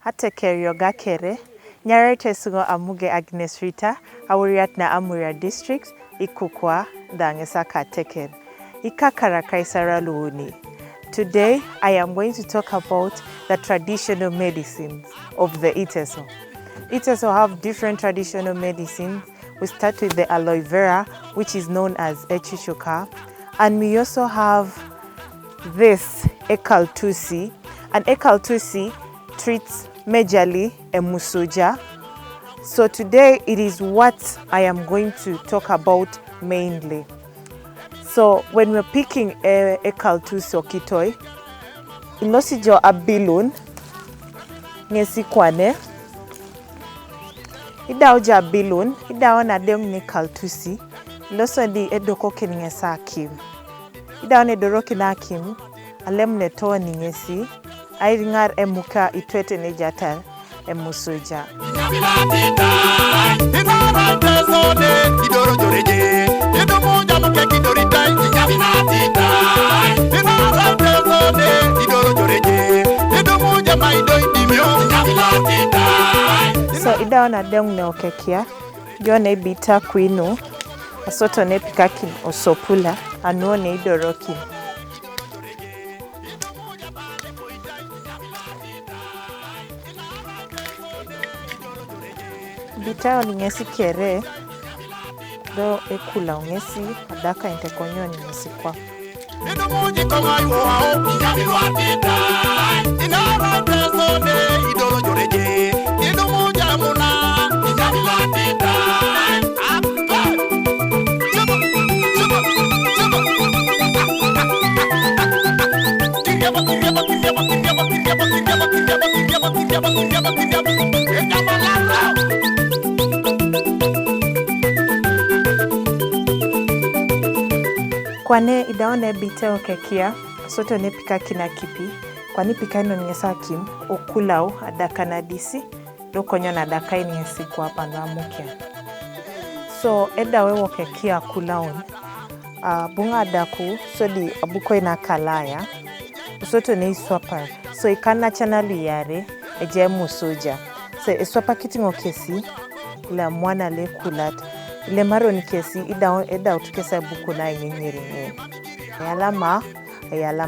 Hatekerio gakere, nyare Teso Amuge Agnes Rita, awuriat na Amura districts, ikukwa dangesa kateker. Ikakara kaisara luuni. Today, I am going to talk about the traditional medicines of the Iteso. Iteso have different traditional medicines. We start with the aloe vera, which is known as echishoka. And we also have this ekaltusi. And ekaltusi treats majorly emusoja. So today it is what I am going to talk about mainly. So when we're picking ekaltusi okitoi, ilosijo abilun ngesi kwane. Ida oja abilun, ida ona deong ni kaltusi, iloso di edoko keningesa akim. Ida one doroki na akim, alemne toa ningesi, airingar emuka itwete nejatar emusuja. So ida ona deong ne okekia, yone bita kwinu, asoto ne pikakin osopula, anuo ne idorokin. Bita oningesi kere, do ekula ongesi, adaka intekonyo oningesi kwa. Kwane idaone bite okekia, soto ne pika kina kipi, kwani pika ino nyesa kim, okulao adaka na disi, loko nyo na daka ini yesi kwa panda mukia. So eda wewo kekia kulaon, bunga adaku, so di abuko ina kalaya, soto ne iswapar, so ikana chanali yare, eje musoja. So iswapa kitingo kesi, ila mwana le kulat, ile maro ni kesi eda utukesa buku na inyeri. Ayalama